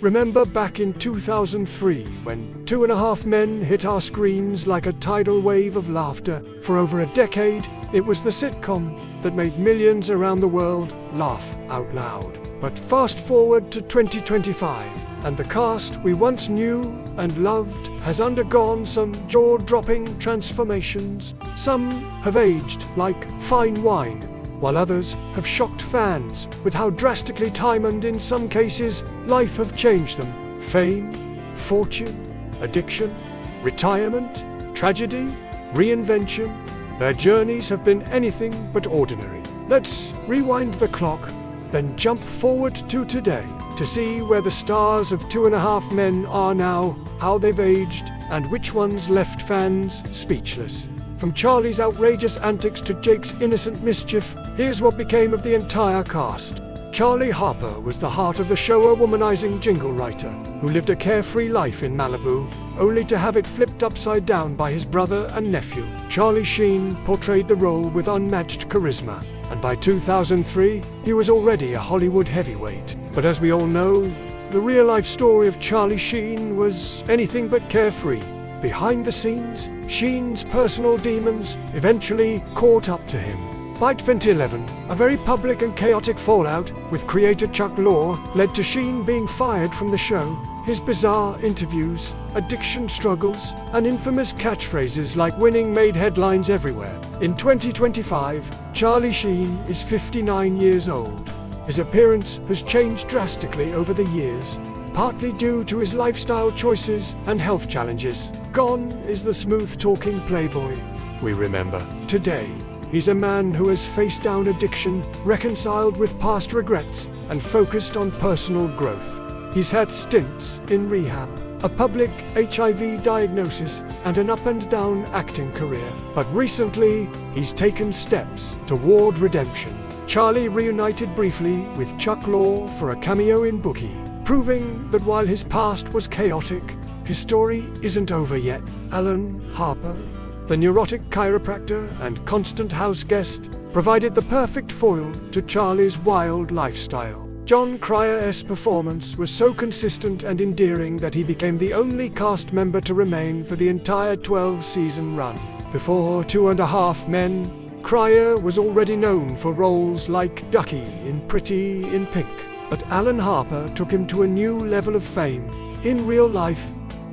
Remember back in 2003 when Two and a Half Men hit our screens like a tidal wave of laughter? For over a decade, it was the sitcom that made millions around the world laugh out loud. But fast forward to 2025, and the cast we once knew and loved has undergone some jaw-dropping transformations. Some have aged like fine wine, while others have shocked fans with how drastically time and, in some cases, life have changed them. Fame, fortune, addiction, retirement, tragedy, reinvention. Their journeys have been anything but ordinary. Let's rewind the clock, then jump forward to today to see where the stars of Two and a Half Men are now, how they've aged, and which ones left fans speechless. From Charlie's outrageous antics to Jake's innocent mischief, here's what became of the entire cast. Charlie Harper was the heart of the show, a womanizing jingle writer who lived a carefree life in Malibu, only to have it flipped upside down by his brother and nephew. Charlie Sheen portrayed the role with unmatched charisma, and by 2003, he was already a Hollywood heavyweight. But as we all know, the real-life story of Charlie Sheen was anything but carefree. Behind the scenes, Sheen's personal demons eventually caught up to him. By 2011, a very public and chaotic fallout with creator Chuck Lorre led to Sheen being fired from the show. His bizarre interviews, addiction struggles, and infamous catchphrases like winning made headlines everywhere. In 2025, Charlie Sheen is 59 years old. His appearance has changed drastically over the years, partly due to his lifestyle choices and health challenges. Gone is the smooth-talking playboy we remember. Today, he's a man who has faced down addiction, reconciled with past regrets, and focused on personal growth. He's had stints in rehab, a public HIV diagnosis, and an up-and-down acting career. But recently, he's taken steps toward redemption. Charlie reunited briefly with Chuck Lorre for a cameo in Bookie, proving that while his past was chaotic, his story isn't over yet. Alan Harper, the neurotic chiropractor and constant house guest, provided the perfect foil to Charlie's wild lifestyle. John Cryer's performance was so consistent and endearing that he became the only cast member to remain for the entire 12-season run. Before Two and a Half Men, Cryer was already known for roles like Ducky in Pretty in Pink, but Alan Harper took him to a new level of fame. In real life,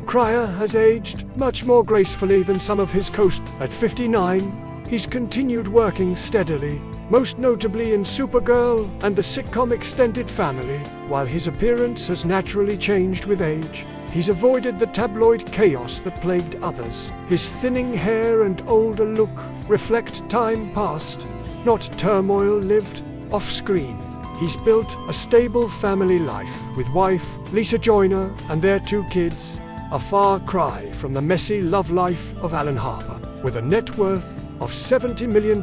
Cryer has aged much more gracefully than some of his co-stars. At 59, he's continued working steadily, most notably in Supergirl and the sitcom Extended Family. While his appearance has naturally changed with age, he's avoided the tabloid chaos that plagued others. His thinning hair and older look reflect time past, not turmoil lived off-screen. He's built a stable family life with wife Lisa Joyner and their 2 kids, a far cry from the messy love life of Alan Harper. With a net worth of $70 million,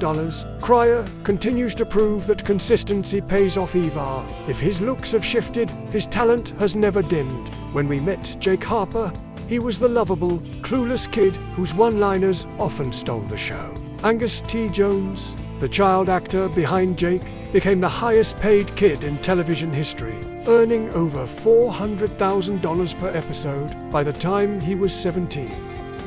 Cryer continues to prove that consistency pays off. Even if his looks have shifted, his talent has never dimmed. When we met Jake Harper, he was the lovable, clueless kid whose one-liners often stole the show. Angus T. Jones, the child actor behind Jake, became the highest-paid kid in television history, earning over $400,000 per episode by the time he was 17.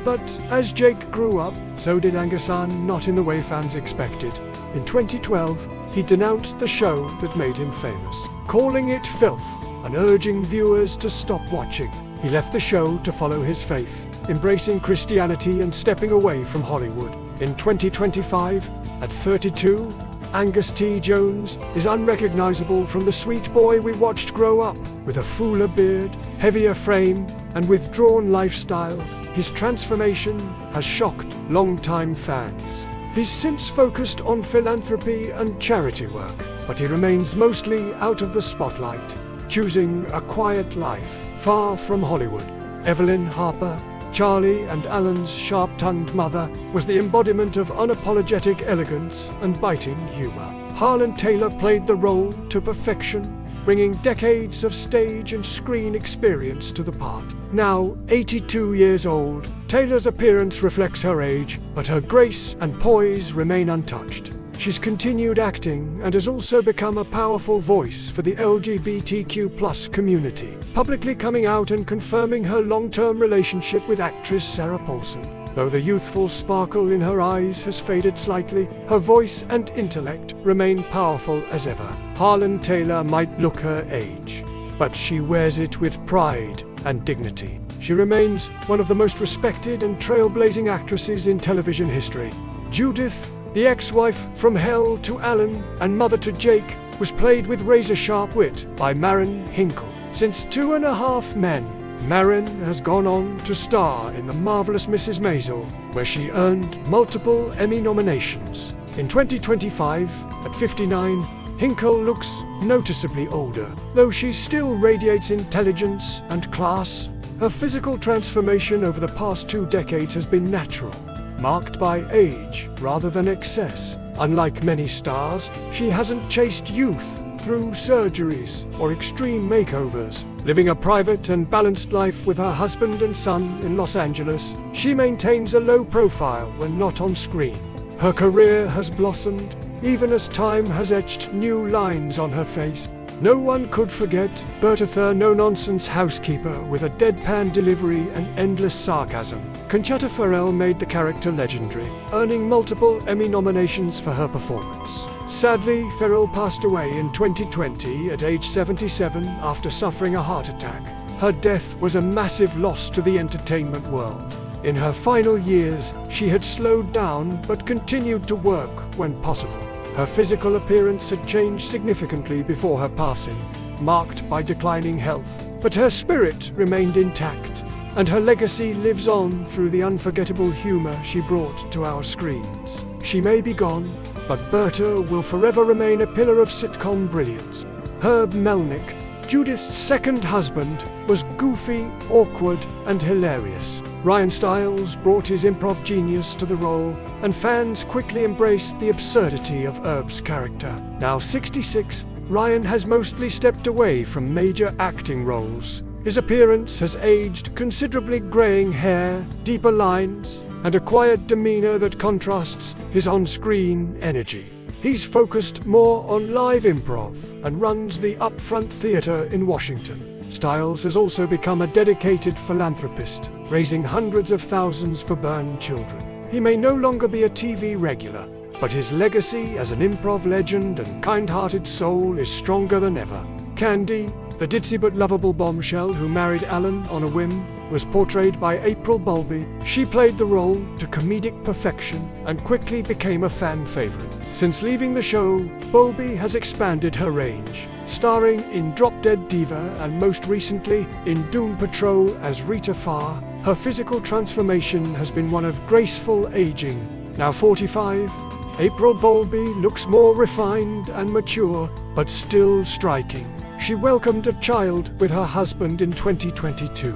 But as Jake grew up, so did Angus, not in the way fans expected. In 2012, he denounced the show that made him famous, calling it filth and urging viewers to stop watching. He left the show to follow his faith, embracing Christianity and stepping away from Hollywood. In 2025, at 32, Angus T. Jones is unrecognizable from the sweet boy we watched grow up. With a fuller beard, heavier frame, and withdrawn lifestyle, his transformation has shocked longtime fans. He's since focused on philanthropy and charity work, but he remains mostly out of the spotlight, choosing a quiet life far from Hollywood. Evelyn Harper, Charlie and Alan's sharp-tongued mother, was the embodiment of unapologetic elegance and biting humor. Harlan Taylor played the role to perfection, bringing decades of stage and screen experience to the part. Now 82 years old, Taylor's appearance reflects her age, but her grace and poise remain untouched. she's continued acting and has also become a powerful voice for the LGBTQ+ community, publicly coming out and confirming her long-term relationship with actress Sarah Paulson. Though the youthful sparkle in her eyes has faded slightly, her voice and intellect remain powerful as ever. Harlan Taylor might look her age, but she wears it with pride and dignity. She remains one of the most respected and trailblazing actresses in television history. Judith, the ex-wife from Hell to Alan and mother to Jake, was played with razor-sharp wit by Maren Hinkle. Since 2.5 Men, Maren has gone on to star in The Marvelous Mrs. Maisel, where she earned multiple Emmy nominations. In 2025, at 59, Hinkle looks noticeably older, though she still radiates intelligence and class. Her physical transformation over the past 2 decades has been natural, marked by age rather than excess. Unlike many stars, she hasn't chased youth through surgeries or extreme makeovers. Living a private and balanced life with her husband and son in Los Angeles, she maintains a low profile when not on screen. Her career has blossomed, even as time has etched new lines on her face. No one could forget Bertha, no-nonsense housekeeper with a deadpan delivery and endless sarcasm. Conchata Ferrell made the character legendary, earning multiple Emmy nominations for her performance. Sadly, Ferrell passed away in 2020 at age 77 after suffering a heart attack. Her death was a massive loss to the entertainment world. In her final years, she had slowed down but continued to work when possible. Her physical appearance had changed significantly before her passing, marked by declining health. But her spirit remained intact, and her legacy lives on through the unforgettable humor she brought to our screens. She may be gone, but Berta will forever remain a pillar of sitcom brilliance. Herb Melnick, Judith's second husband, was goofy, awkward, and hilarious. Ryan Stiles brought his improv genius to the role, and fans quickly embraced the absurdity of Herb's character. Now 66, Ryan has mostly stepped away from major acting roles. His appearance has aged considerably, graying hair, deeper lines, and a quiet demeanor that contrasts his on-screen energy. He's focused more on live improv and runs the Upfront Theater in Washington. Stiles has also become a dedicated philanthropist, raising hundreds of thousands for burned children. He may no longer be a TV regular, but his legacy as an improv legend and kind-hearted soul is stronger than ever. Candy, the ditzy but lovable bombshell who married Alan on a whim, was portrayed by April Bowlby. She played the role to comedic perfection and quickly became a fan favorite. Since leaving the show, Bowlby has expanded her range, starring in Drop Dead Diva and most recently in Doom Patrol as Rita Farr. Her physical transformation has been one of graceful aging. Now 45, April Bowlby looks more refined and mature, but still striking. She welcomed a child with her husband in 2022,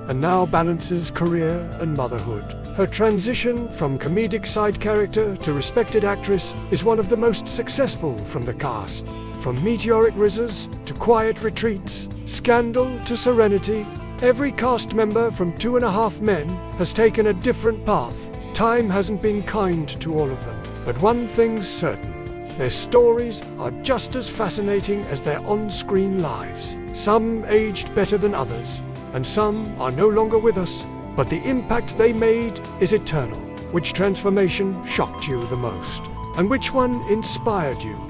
and now balances career and motherhood. Her transition from comedic side character to respected actress is one of the most successful from the cast. From meteoric rises to quiet retreats, scandal to serenity, every cast member from 2.5 Men has taken a different path. Time hasn't been kind to all of them, but one thing's certain. Their stories are just as fascinating as their on-screen lives. Some aged better than others, and some are no longer with us, but the impact they made is eternal. Which transformation shocked you the most? And which one inspired you?